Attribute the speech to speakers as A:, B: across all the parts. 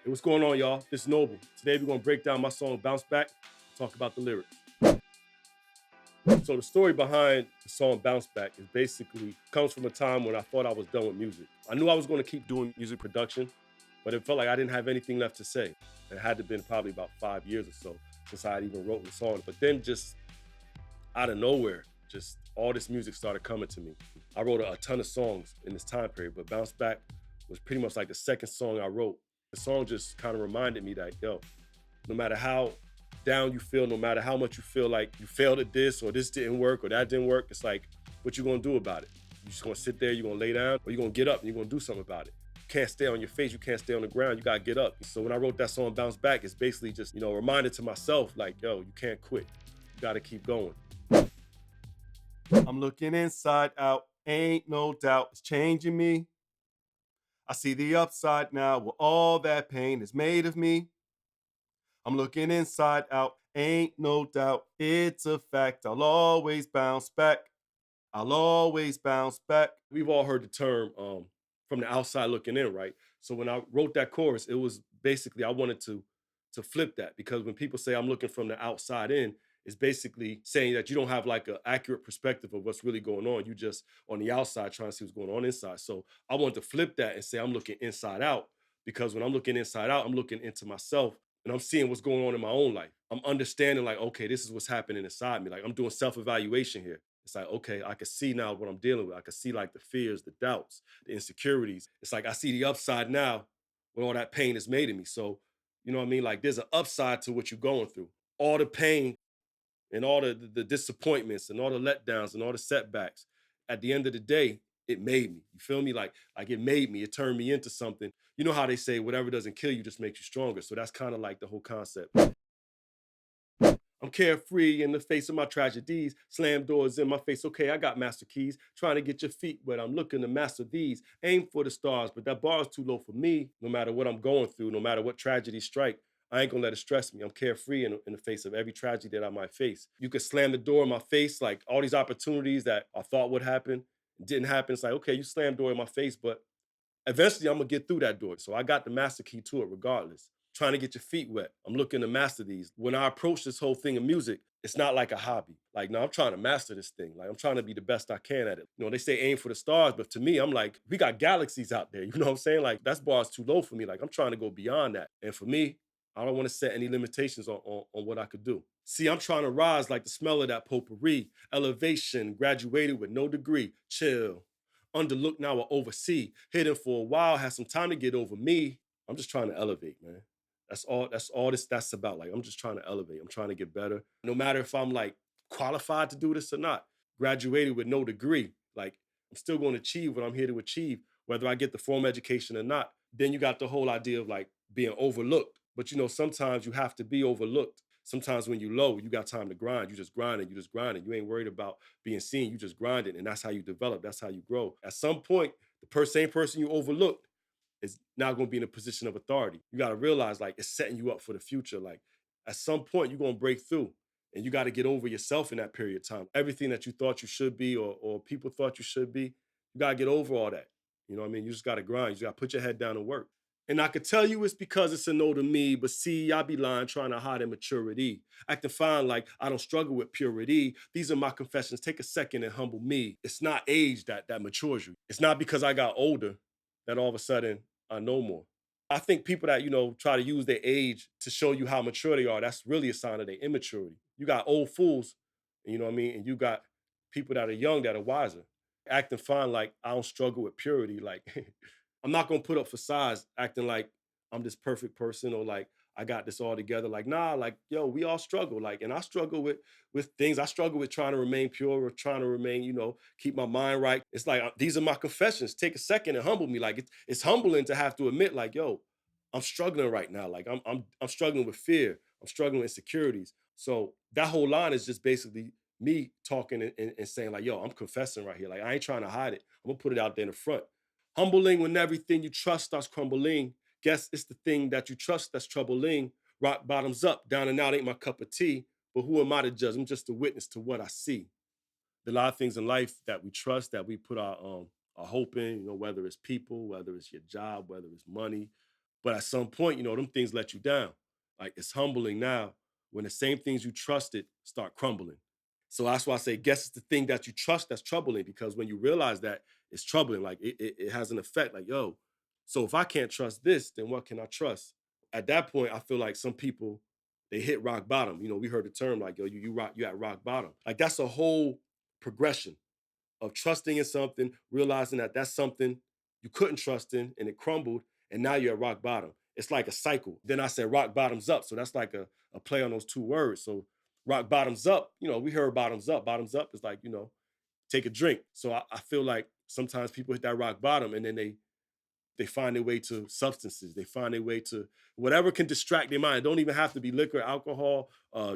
A: Hey, what's going on, y'all? This is Nob'l. Today we're gonna break down my song Bounce Back, talk about the lyrics. So the story behind the song Bounce Back is basically comes from a time when I thought I was done with music. I knew I was gonna keep doing music production, but it felt like I didn't have anything left to say. It had to have been probably about 5 years or so since I had even wrote the song. But then just out of nowhere, just all this music started coming to me. I wrote a ton of songs in this time period, but Bounce Back was pretty much like the second song I wrote. The song just kind of reminded me that, yo, no matter how down you feel, no matter how much you feel like you failed at this or this didn't work or that didn't work, it's like, what you gonna do about it? You just gonna sit there, you gonna lay down, or you gonna get up and you're gonna do something about it. You can't stay on your face, you can't stay on the ground, you gotta get up. So when I wrote that song Bounce Back, it's basically just, a reminder to myself, like, yo, you can't quit. You gotta keep going. I'm looking inside out, ain't no doubt it's changing me. I see the upside now where all that pain is made of me. I'm looking inside out, ain't no doubt, it's a fact. I'll always bounce back. I'll always bounce back. We've all heard the term from the outside looking in, right? So when I wrote that chorus, it was basically I wanted to flip that because when people say I'm looking from the outside in, it's basically saying that you don't have like an accurate perspective of what's really going on. You just on the outside trying to see what's going on inside. So I wanted to flip that and say I'm looking inside out because when I'm looking inside out, I'm looking into myself and I'm seeing what's going on in my own life. I'm understanding like, okay, this is what's happening inside me. Like I'm doing self-evaluation here. It's like, okay, I can see now what I'm dealing with. I can see like the fears, the doubts, the insecurities. It's like I see the upside now when all that pain is made in me. So, you know what I mean? Like there's an upside to what you're going through. All the pain and all the disappointments and all the letdowns and all the setbacks. At the end of the day, it made me. You feel me? Like it made me. It turned me into something. You know how they say whatever doesn't kill you just makes you stronger. So that's kind of like the whole concept. I'm carefree in the face of my tragedies. Slam doors in my face. Okay, I got master keys. Trying to get your feet wet. I'm looking to master these. Aim for the stars, but that bar is too low for me. No matter what I'm going through, no matter what tragedies strike, I ain't gonna let it stress me. I'm carefree in the face of every tragedy that I might face. You could slam the door in my face, like all these opportunities that I thought would happen, didn't happen. It's like, okay, you slammed door in my face, but eventually I'm gonna get through that door. So I got the master key to it regardless. Trying to get your feet wet. I'm looking to master these. When I approach this whole thing of music, it's not like a hobby. Like, no, I'm trying to master this thing. Like, I'm trying to be the best I can at it. They say aim for the stars, but to me, I'm like, we got galaxies out there. You know what I'm saying? Like, that's bar's too low for me. Like, I'm trying to go beyond that. And for me, I don't want to set any limitations on what I could do. See, I'm trying to rise like the smell of that potpourri. Elevation, graduated with no degree. Chill. Underlooked now or oversee. Hidden for a while, had some time to get over me. I'm just trying to elevate, man. That's all that's about. Like I'm just trying to elevate. I'm trying to get better. No matter if I'm like qualified to do this or not. Graduated with no degree. Like I'm still going to achieve what I'm here to achieve, whether I get the formal education or not. Then you got the whole idea of like being overlooked. But sometimes you have to be overlooked. Sometimes when you're low, you got time to grind. You just grinding, you just grinding. You ain't worried about being seen. You just grinding. And that's how you develop. That's how you grow. At some point, the same person you overlooked is now going to be in a position of authority. You got to realize like it's setting you up for the future. Like at some point, you're going to break through and you got to get over yourself in that period of time. Everything that you thought you should be or people thought you should be, you got to get over all that. You know what I mean? You just got to grind. You just got to put your head down and work. And I could tell you it's because it's a no to me, but see, I be lying, trying to hide immaturity. Acting fine like I don't struggle with purity. These are my confessions. Take a second and humble me. It's not age that matures you. It's not because I got older that all of a sudden I know more. I think people that, try to use their age to show you how mature they are, that's really a sign of their immaturity. You got old fools, you know what I mean? And you got people that are young that are wiser. Acting fine like I don't struggle with purity. Like I'm not gonna put up facades acting like I'm this perfect person or like I got this all together. Like, nah, like, yo, we all struggle. Like, and I struggle with things. I struggle with trying to remain pure or trying to remain, keep my mind right. It's like these are my confessions. Take a second and humble me. Like it's humbling to have to admit, like, yo, I'm struggling right now. Like I'm struggling with fear. I'm struggling with insecurities. So that whole line is just basically me talking and saying, like, yo, I'm confessing right here. Like I ain't trying to hide it. I'm gonna put it out there in the front. Humbling when everything you trust starts crumbling. Guess it's the thing that you trust that's troubling. Rock bottoms up, down and out ain't my cup of tea. But who am I to judge? I'm just a witness to what I see. There are a lot of things in life that we trust, that we put our hope in, whether it's people, whether it's your job, whether it's money, But at some point, them things let you down. Like it's humbling now when the same things you trusted start crumbling. So that's why I say, guess it's the thing that you trust that's troubling, because when you realize that it's troubling, like it has an effect. Like, yo, so if I can't trust this, then what can I trust? At that point, I feel like some people they hit rock bottom. We heard the term like, yo, you at rock bottom. Like that's a whole progression of trusting in something, realizing that that's something you couldn't trust in and it crumbled, and now you're at rock bottom. It's like a cycle. Then I said rock bottoms up. So that's like a play on those two words. So rock bottoms up, we heard bottoms up. Bottoms up is like, take a drink. So I feel like sometimes people hit that rock bottom and then they find their way to substances. They find their way to whatever can distract their mind. It don't even have to be liquor, alcohol,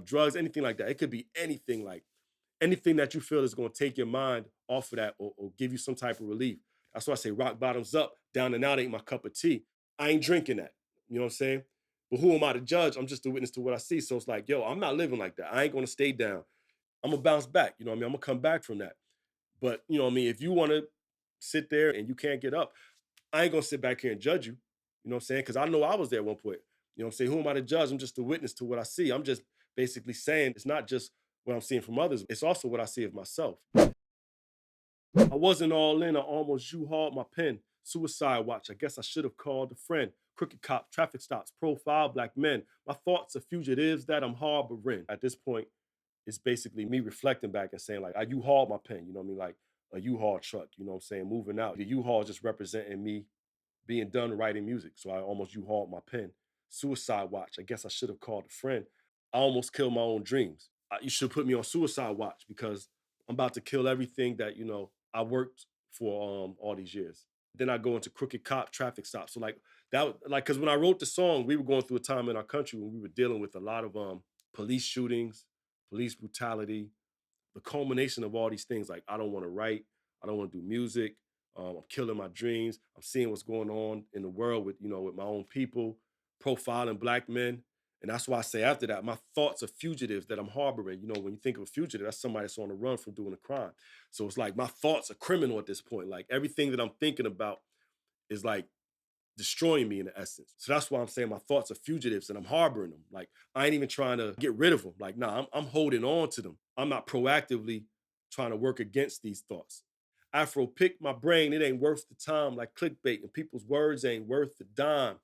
A: drugs, anything like that. It could be anything, like anything that you feel is going to take your mind off of that, or give you some type of relief. That's why I say rock bottoms up, down and out ain't my cup of tea. I ain't drinking that. You know what I'm saying? But who am I to judge? I'm just a witness to what I see. So it's like, yo, I'm not living like that. I ain't going to stay down. I'm going to bounce back. You know what I mean? I'm going to come back from that. But you know what I mean? If you want to sit there and you can't get up, I ain't going to sit back here and judge you. You know what I'm saying? Because I know I was there at one point. You know what I'm saying? Who am I to judge? I'm just a witness to what I see. I'm just basically saying it's not just what I'm seeing from others, it's also what I see of myself. I wasn't all in, I almost U-hauled my pen. Suicide watch, I guess I should have called a friend. Crooked cop, traffic stops, profile black men. My thoughts are fugitives that I'm harboring. At this point, it's basically me reflecting back and saying, like, I U-hauled my pen, you know what I mean? Like a U-Haul truck, you know what I'm saying? Moving out. The U-Haul just representing me being done writing music. So I almost U-hauled my pen. Suicide watch, I guess I should have called a friend. I almost killed my own dreams. You should put me on suicide watch because I'm about to kill everything that I worked for all these years. Then I go into crooked cop traffic stop. So like like because when I wrote the song, we were going through a time in our country when we were dealing with a lot of police shootings, police brutality, the culmination of all these things. Like I don't want to write, I don't want to do music. I'm killing my dreams. I'm seeing what's going on in the world with with my own people, profiling black men. And that's why I say after that, my thoughts are fugitives that I'm harboring. When you think of a fugitive, that's somebody that's on the run from doing a crime. So it's like my thoughts are criminal at this point. Like everything that I'm thinking about is like destroying me in essence. So that's why I'm saying my thoughts are fugitives and I'm harboring them. Like I ain't even trying to get rid of them. Like, nah, I'm holding on to them. I'm not proactively trying to work against these thoughts. Afro pick my brain, it ain't worth the time, like clickbait, and people's words ain't worth the dime.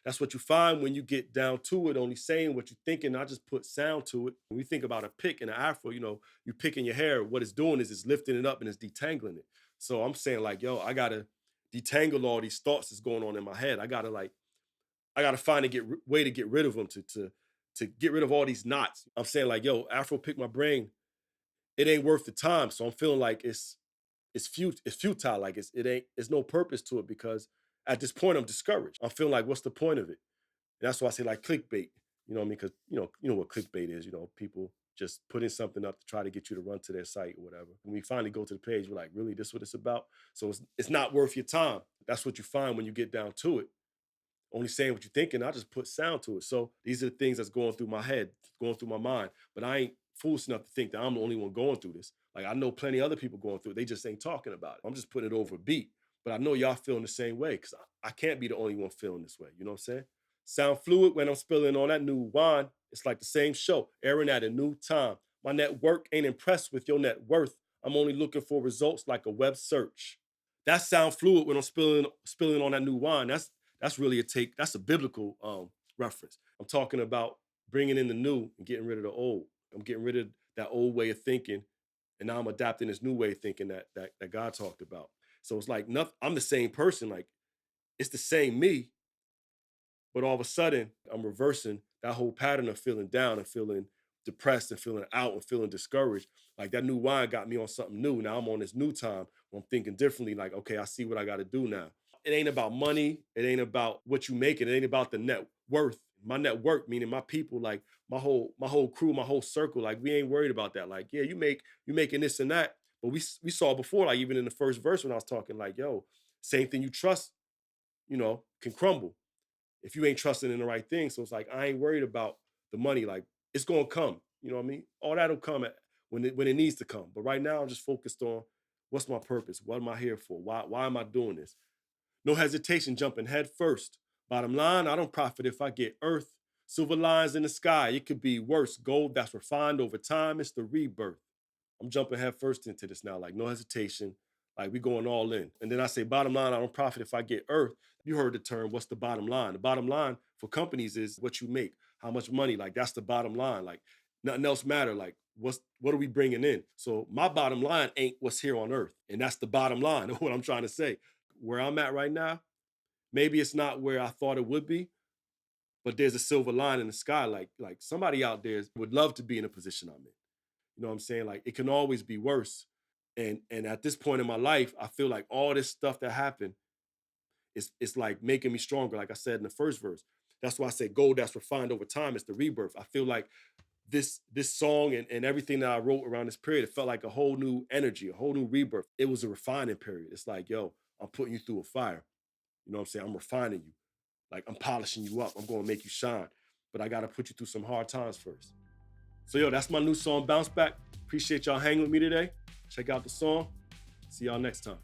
A: That's what you find when you get down to it, only saying what you're thinking, not just put sound to it. When we think about a pick and an afro, you picking your hair, what it's doing is it's lifting it up and it's detangling it. So I'm saying like, yo, I gotta detangle all these thoughts that's going on in my head. I gotta find a way to get rid of them to get rid of all these knots. I'm saying like, yo, Afro pick my brain. It ain't worth the time. So I'm feeling like it's futile. Like it's no purpose to it because at this point I'm discouraged. I'm feeling like, what's the point of it? And that's why I say like clickbait. You know what I mean? Because you know what clickbait is. People just putting something up to try to get you to run to their site or whatever. When we finally go to the page, we're like, really, this is what it's about? So it's not worth your time. That's what you find when you get down to it. Only saying what you're thinking, I just put sound to it. So these are the things that's going through my head, going through my mind. But I ain't foolish enough to think that I'm the only one going through this. Like I know plenty of other people going through it. They just ain't talking about it. I'm just putting it over a beat. But I know y'all feeling the same way because I can't be the only one feeling this way. You know what I'm saying? Sound fluid when I'm spilling on that new wine. It's like the same show, airing at a new time. My network ain't impressed with your net worth. I'm only looking for results like a web search. That sound fluid when I'm spilling on that new wine. That's really a take. That's a biblical reference. I'm talking about bringing in the new and getting rid of the old. I'm getting rid of that old way of thinking, and now I'm adapting this new way of thinking that God talked about. So it's like nothing. I'm the same person. Like it's the same me, but all of a sudden, I'm reversing that whole pattern of feeling down and feeling depressed and feeling out and feeling discouraged. Like that new wine got me on something new. Now I'm on this new time where I'm thinking differently. Like, okay, I see what I got to do now. It ain't about money. It ain't about what you make. It ain't about the net worth. My network, meaning my people, like my whole crew, my whole circle. Like we ain't worried about that. Like, yeah, you making this and that. But we saw before, like even in the first verse when I was talking, like, yo, same thing you trust, can crumble if you ain't trusting in the right thing. So it's like I ain't worried about the money. Like it's gonna come. You know what I mean? All that'll come when it needs to come. But right now I'm just focused on what's my purpose? What am I here for? Why am I doing this? No hesitation, jumping head first. Bottom line, I don't profit if I get earth. Silver lines in the sky, it could be worse. Gold that's refined over time, it's the rebirth. I'm jumping head first into this now, like no hesitation. Like we going all in. And then I say, bottom line, I don't profit if I get earth. You heard the term, what's the bottom line? The bottom line for companies is what you make, how much money, like that's the bottom line. Like nothing else matter. Like what are we bringing in? So my bottom line ain't what's here on earth. And that's the bottom line of what I'm trying to say. Where I'm at right now, maybe it's not where I thought it would be, but there's a silver line in the sky. Like somebody out there would love to be in a position I'm in. You know what I'm saying? Like it can always be worse. And at this point in my life, I feel like all this stuff that happened is it's like making me stronger. Like I said in the first verse. That's why I say gold that's refined over time is the rebirth. I feel like this song and everything that I wrote around this period, it felt like a whole new energy, a whole new rebirth. It was a refining period. It's like, yo, I'm putting you through a fire. You know what I'm saying? I'm refining you. Like I'm polishing you up. I'm gonna make you shine. But I gotta put you through some hard times first. So yo, that's my new song, Bounce Back. Appreciate y'all hanging with me today. Check out the song. See y'all next time.